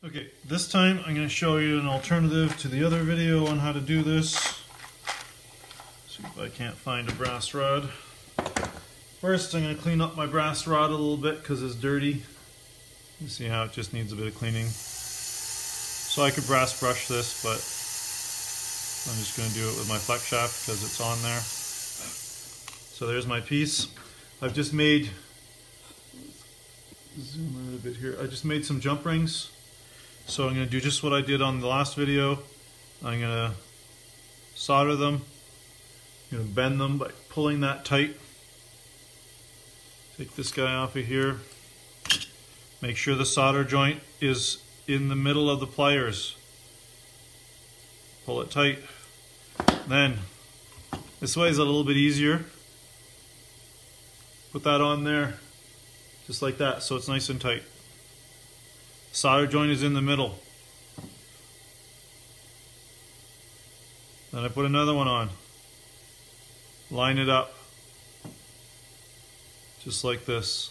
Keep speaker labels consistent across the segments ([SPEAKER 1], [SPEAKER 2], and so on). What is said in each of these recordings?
[SPEAKER 1] Okay, this time I'm going to show you an alternative to the other video on how to do this. See if I can't find a brass rod. First, I'm going to clean up my brass rod a little bit because it's dirty. You see how it just needs a bit of cleaning. So I could brass brush this, but I'm just going to do it with my flex shaft because it's on there. So there's my piece. I've just made, zoom in a bit here, I just made some jump rings. So I'm going to do just what I did on the last video. I'm going to solder them. I'm going to bend them by pulling that tight. Take this guy off of here. Make sure the solder joint is in the middle of the pliers. Pull it tight. Then, this way is a little bit easier. Put that on there, just like that, so it's nice and tight. Solder joint is in the middle. Then I put another one on. Line it up. Just like this.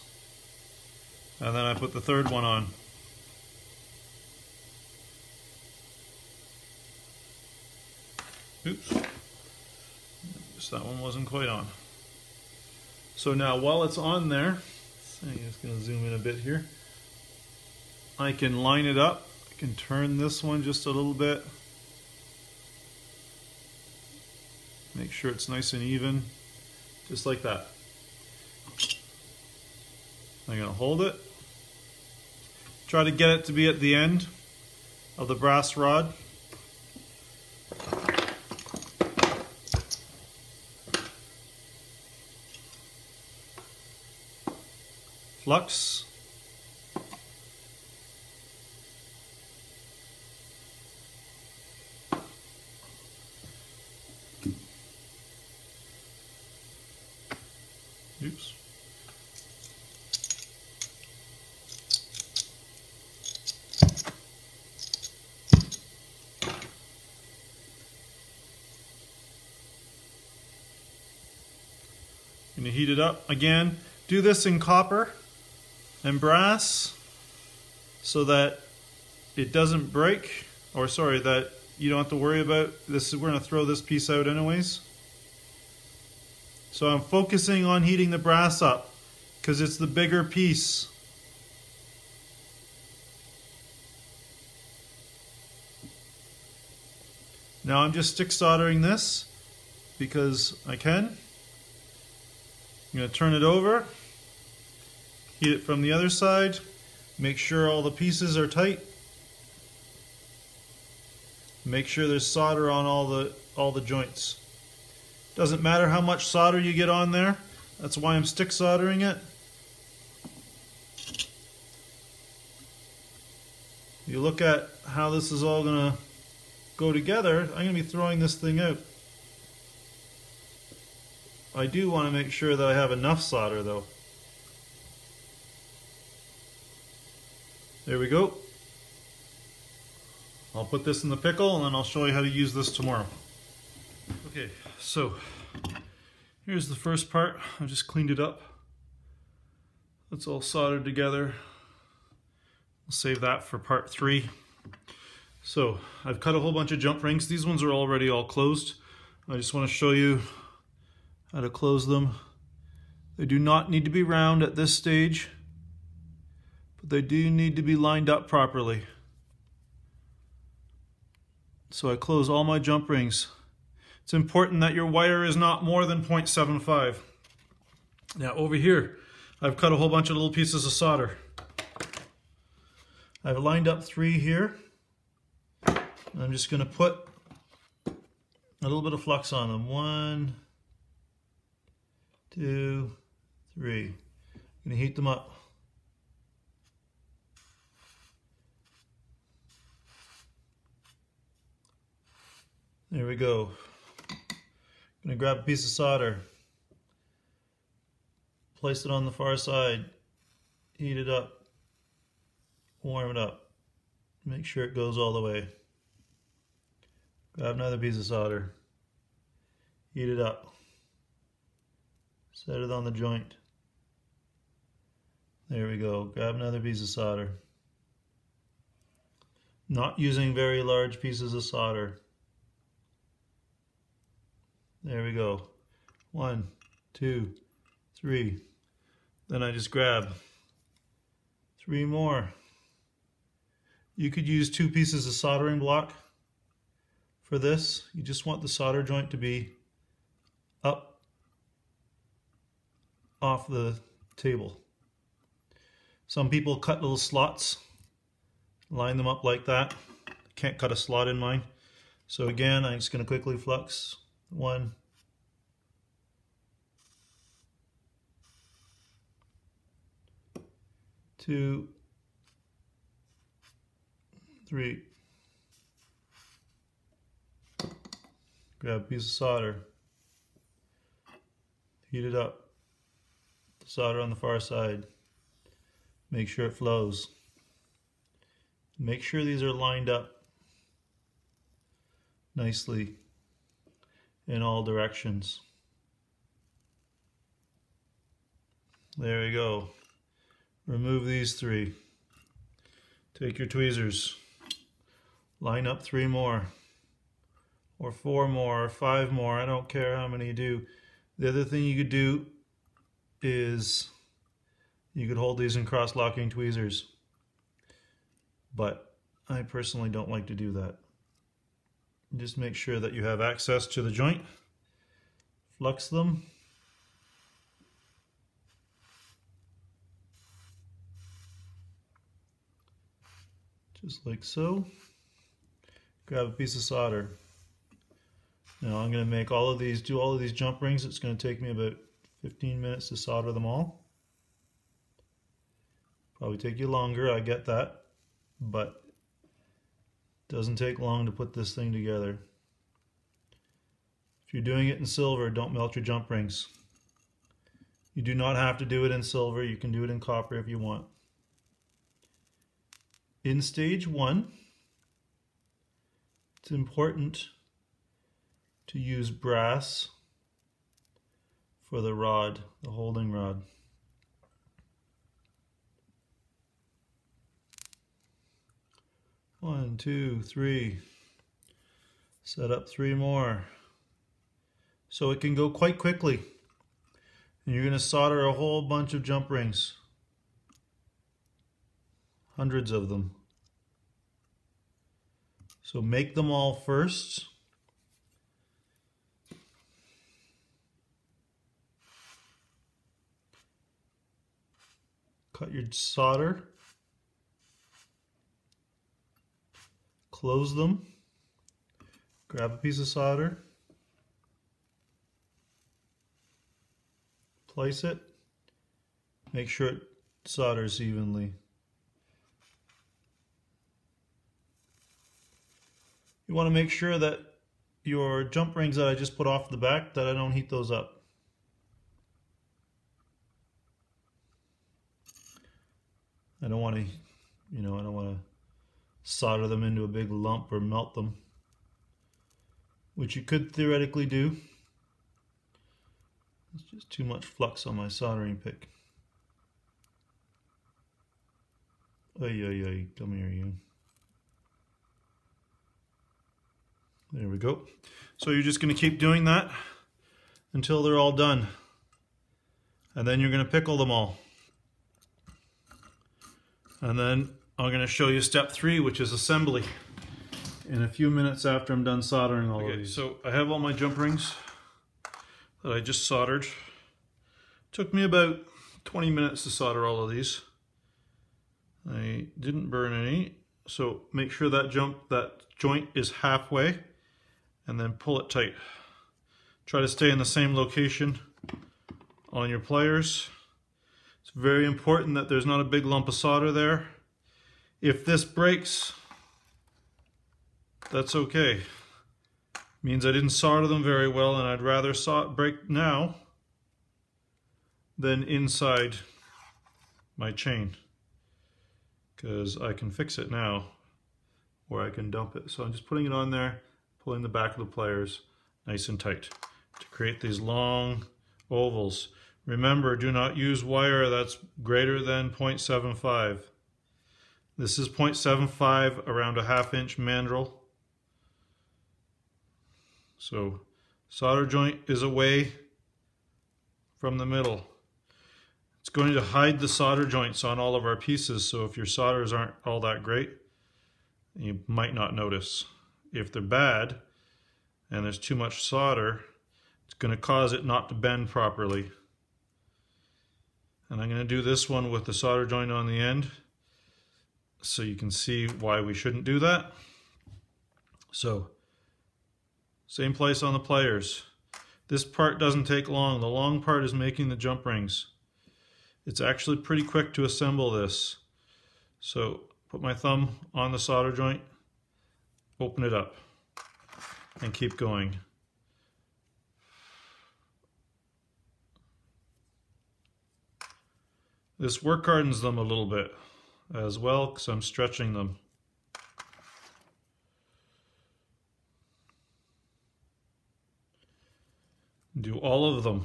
[SPEAKER 1] And then I put the third one on. Oops. Guess that one wasn't quite on. So now while it's on there, I'm just going to zoom in a bit here. I can line it up. I can turn this one just a little bit. Make sure it's nice and even. Just like that. I'm going to hold it. Try to get it to be at the end of the brass rod. Flux. Oops. Going to heat it up again. Do this in copper and brass so that it doesn't break, or sorry, that you don't have to worry about this. We're going to throw this piece out anyways. So I'm focusing on heating the brass up because it's the bigger piece. Now I'm just stick soldering this because I can. I'm going to turn it over, heat it from the other side, make sure all the pieces are tight, make sure there's solder on all the joints. Doesn't matter how much solder you get on there, that's why I'm stick soldering it. You look at how this is all going to go together. I'm going to be throwing this thing out. I do want to make sure that I have enough solder though. There we go. I'll put this in the pickle and then I'll show you how to use this tomorrow. Okay, so here's the first part. I just cleaned it up. It's all soldered together. We'll save that for part 3. So I've cut a whole bunch of jump rings. These ones are already all closed. I just want to show you how to close them. They do not need to be round at this stage, but they do need to be lined up properly. So I close all my jump rings. It's important that your wire is not more than 0.75. Now over here, I've cut a whole bunch of little pieces of solder. I've lined up 3 here. I'm just going to put a little bit of flux on them. 1, 2, 3. I'm going to heat them up. There we go. I'm going to grab a piece of solder, place it on the far side, heat it up, warm it up, make sure it goes all the way. Grab another piece of solder, heat it up, set it on the joint. There we go. Grab another piece of solder, Not using very large pieces of solder. There we go. 1, 2, 3. Then I just grab 3 more. You could use 2 pieces of soldering block for this. You just want the solder joint to be up off the table. Some people cut little slots, line them up like that. Can't cut a slot in mine. So again, I'm just going to quickly flux 1, 2, 3. Grab a piece of solder, heat it up, the solder on the far side, make sure it flows. Make sure these are lined up nicely in all directions. There we go. Remove these 3. Take your tweezers, line up 3 more, or 4 more, or 5 more. I don't care how many you do. The other thing you could do is you could hold these in cross-locking tweezers, but I personally don't like to do that. Just make sure that you have access to the joint. Flux them. Just like so. Grab a piece of solder. Now I'm going to make all of these, do all of these jump rings. It's going to take me about 15 minutes to solder them all. Probably take you longer, I get that, but it doesn't take long to put this thing together. If you're doing it in silver, don't melt your jump rings. You do not have to do it in silver. You can do it in copper if you want. In stage 1, it's important to use brass for the rod, the holding rod. One, 2, 3. Set up 3 more. So it can go quite quickly. And you're going to solder a whole bunch of jump rings. Hundreds of them. So make them all first. Cut your solder. Close them. Grab a piece of solder. Place it. Make sure it solders evenly. You want to make sure that your jump rings that I just put off the back, that I don't heat those up. I don't want to, I don't want to solder them into a big lump or melt them, which you could theoretically do. It's just too much flux on my soldering pick. Ay, come here, you. There we go. So you're just going to keep doing that until they're all done. And then you're going to pickle them all. And then I'm going to show you step 3, which is assembly, in a few minutes after I'm done soldering all of these. So I have all my jump rings that I just soldered. Took me about 20 minutes to solder all of these. I didn't burn any, so make sure that joint is halfway, and then pull it tight. Try to stay in the same location on your pliers. It's very important that there's not a big lump of solder there. If this breaks, that's okay. It means I didn't solder them very well, and I'd rather break now than inside my chain, because I can fix it now, or I can dump it. So I'm just putting it on there, pulling the back of the pliers nice and tight to create these long ovals. Remember, do not use wire that's greater than 0.75. This is 0.75 around a 1/2 inch mandrel. So solder joint is away from the middle. It's going to hide the solder joints on all of our pieces, so if your solders aren't all that great, you might not notice. If they're bad and there's too much solder, it's going to cause it not to bend properly. And I'm going to do this one with the solder joint on the end so you can see why we shouldn't do that. So, same place on the pliers. This part doesn't take long. The long part is making the jump rings. It's actually pretty quick to assemble this. So, put my thumb on the solder joint, open it up, and keep going. This work hardens them a little bit as well because I'm stretching them. Do all of them.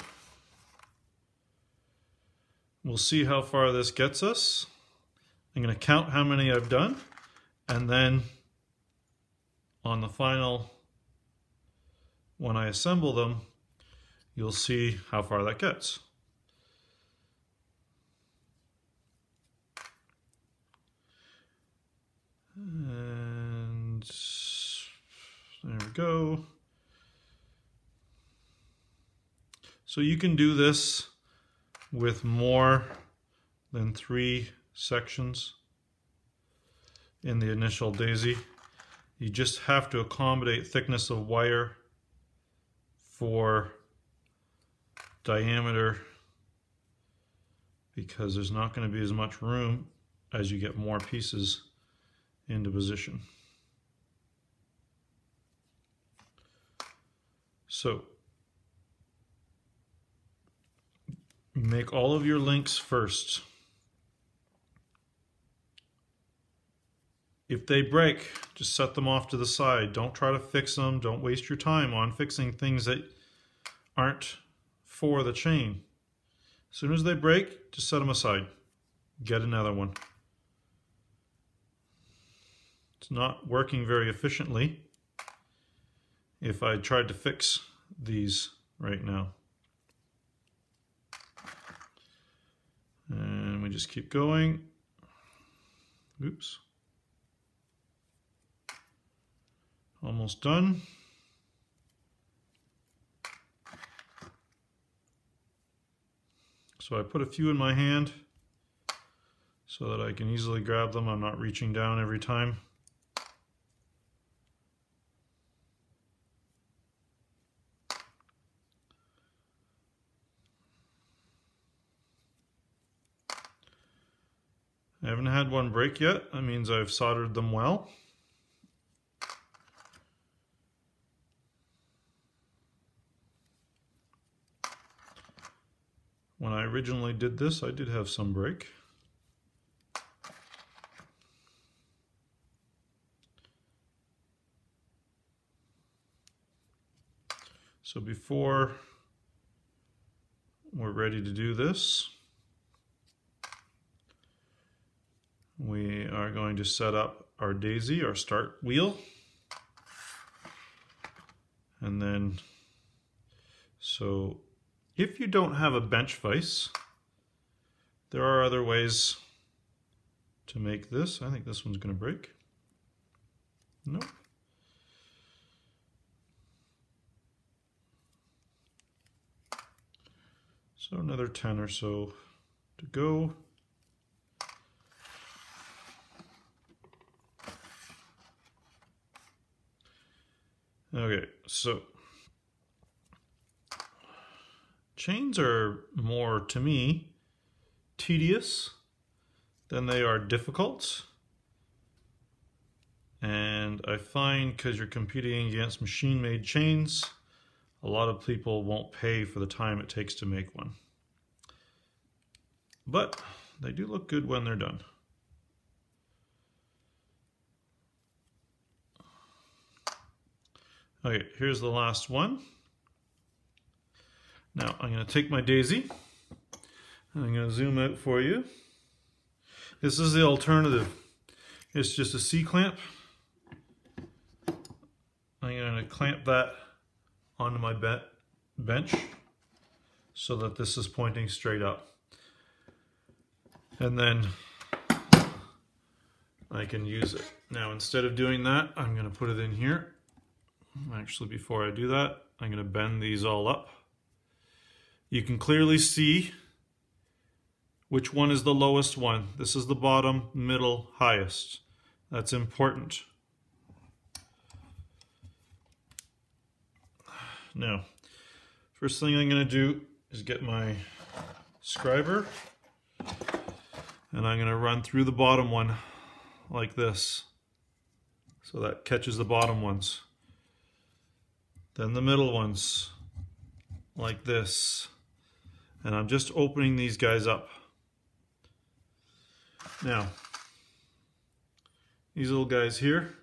[SPEAKER 1] We'll see how far this gets us. I'm going to count how many I've done, and then on the final, when I assemble them, you'll see how far that gets. And there we go. So you can do this with more than 3 sections in the initial daisy. You just have to accommodate thickness of wire for diameter because there's not going to be as much room as you get more pieces into position. So make all of your links first. If they break, just set them off to the side. Don't try to fix them. Don't waste your time on fixing things that aren't for the chain. As soon as they break, just set them aside. Get another one. It's not working very efficiently if I tried to fix these right now. And we just keep going. Oops. Almost done. So I put a few in my hand so that I can easily grab them. I'm not reaching down every time. I haven't had one break yet. That means I've soldered them well. When I originally did this, I did have some break. So before we're ready to do this, we are going to set up our daisy, our start wheel. And then, so if you don't have a bench vise, there are other ways to make this. I think this one's going to break. Nope. So another 10 or so to go. Okay, so chains are more, to me, tedious than they are difficult. And I find because you're competing against machine-made chains, a lot of people won't pay for the time it takes to make one. But they do look good when they're done. Okay, here's the last one. Now I'm going to take my daisy and I'm going to zoom out for you. This is the alternative. It's just a C-clamp. I'm going to clamp that onto my bench so that this is pointing straight up. And then I can use it. Now, instead of doing that, I'm going to put it in here. Actually, before I do that, I'm going to bend these all up. You can clearly see which one is the lowest one. This is the bottom, middle, highest. That's important. Now, first thing I'm going to do is get my scriber, and I'm going to run through the bottom one like this, so that catches the bottom ones. Then the middle ones like this, and I'm just opening these guys up. Now, these little guys here,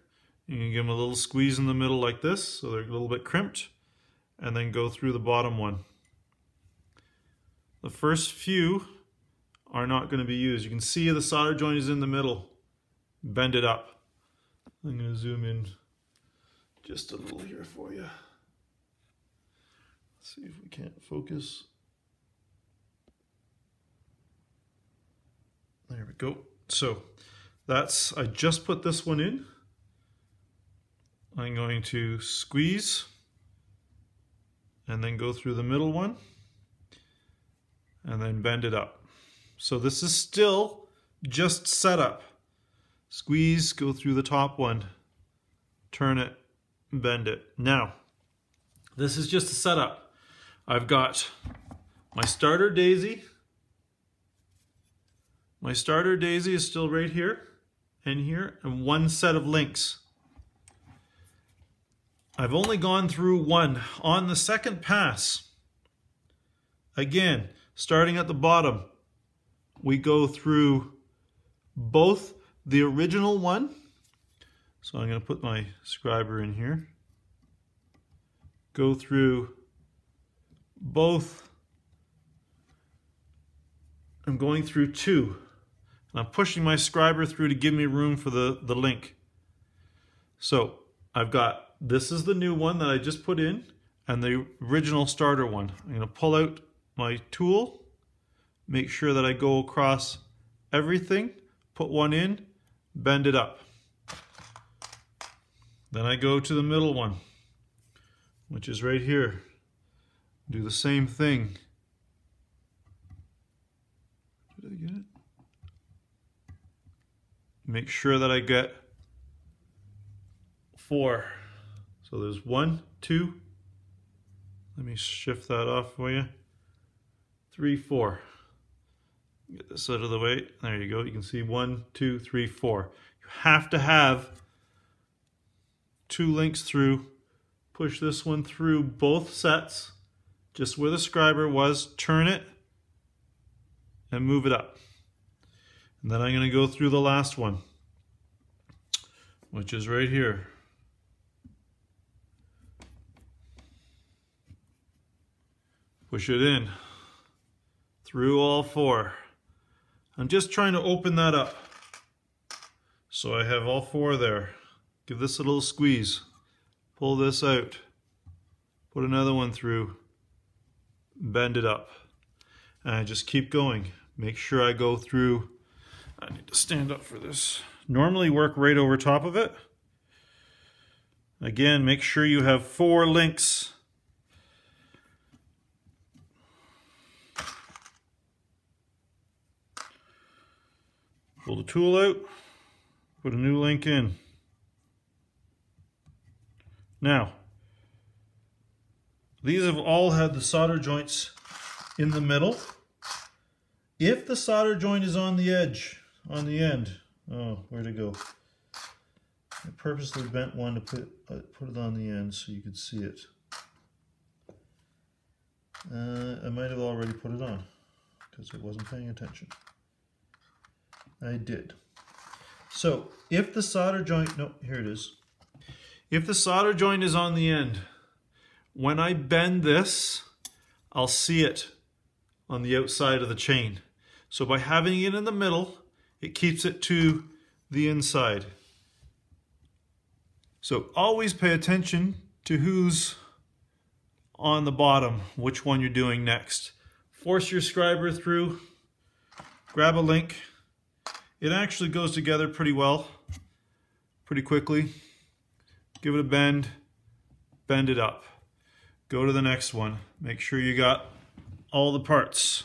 [SPEAKER 1] you can give them a little squeeze in the middle like this, so they're a little bit crimped, and then go through the bottom one. The first few are not going to be used. You can see the solder joint is in the middle. Bend it up. I'm going to zoom in just a little here for you. Let's see if we can't focus. There we go. So that's, I just put this one in. I'm going to squeeze and then go through the middle one and then bend it up. So this is still just setup. Squeeze, go through the top one, turn it, bend it. Now, this is just a setup. I've got my starter daisy. My starter daisy is still right here and here, and one set of links. I've only gone through one. On the second pass, again, starting at the bottom, we go through both the original one. So I'm going to put my scriber in here. Go through both. I'm going through two. And I'm pushing my scriber through to give me room for the link. So I've got, this is the new one that I just put in, and the original starter one. I'm going to pull out my tool, make sure that I go across everything, put one in, bend it up. Then I go to the middle one, which is right here. Do the same thing. Did I get it? Make sure that I get 4. So there's 1, 2. Let me shift that off for you. 3, 4. Get this out of the way. There you go. You can see 1, 2, 3, 4. You have to have 2 links through. Push this one through both sets, just where the scriber was. Turn it and move it up. And then I'm going to go through the last one, which is right here. Push it in through all 4. I'm just trying to open that up. So I have all 4 there. Give this a little squeeze. Pull this out. Put another one through. Bend it up. And I just keep going. Make sure I go through. I need to stand up for this. Normally work right over top of it. Again, make sure you have 4 links. Pull the tool out, put a new link in. Now, these have all had the solder joints in the middle. If the solder joint is on the edge, on the end, oh, where'd it go? I purposely bent one to put it on the end so you could see it. I might have already put it on because I wasn't paying attention. I did. So if the solder joint, no, here it is. If the solder joint is on the end, when I bend this, I'll see it on the outside of the chain. So by having it in the middle, it keeps it to the inside. So always pay attention to who's on the bottom, which one you're doing next. Force your scriber through, grab a link. It actually goes together pretty well, pretty quickly. Give it a bend, bend it up. Go to the next one. Make sure you got all the parts.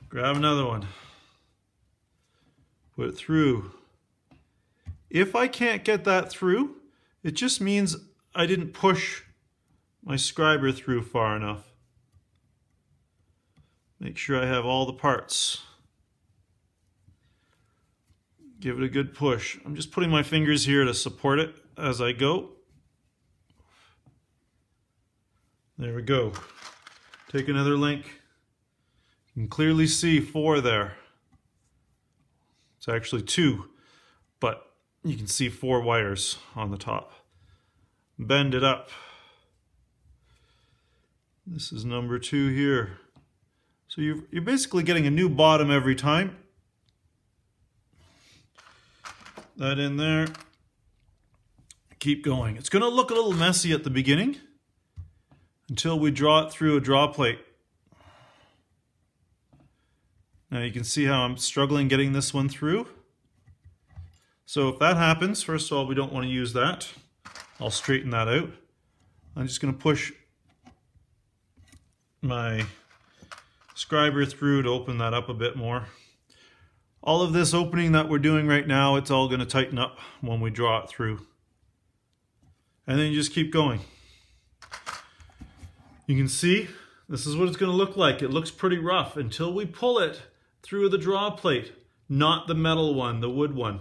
[SPEAKER 1] Grab another one. Put it through. If I can't get that through, it just means I didn't push my scriber through far enough. Make sure I have all the parts. Give it a good push. I'm just putting my fingers here to support it as I go. There we go. Take another link. You can clearly see 4 there. It's actually 2, but you can see 4 wires on the top. Bend it up. This is number 2 here. So you're basically getting a new bottom every time. That in there. Keep going. It's going to look a little messy at the beginning until we draw it through a draw plate. Now you can see how I'm struggling getting this one through. So if that happens, first of all, we don't want to use that. I'll straighten that out. I'm just going to push my scriber through to open that up a bit more. All of this opening that we're doing right now, it's all going to tighten up when we draw it through. And then you just keep going. You can see this is what it's going to look like. It looks pretty rough until we pull it through the draw plate, not the metal one, the wood one.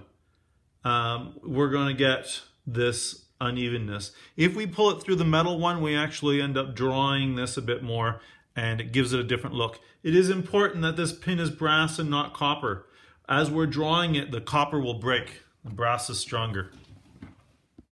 [SPEAKER 1] We're going to get this unevenness. If we pull it through the metal one, we actually end up drawing this a bit more and it gives it a different look. It is important that this pin is brass and not copper. As we're drawing it, the copper will break. The brass is stronger.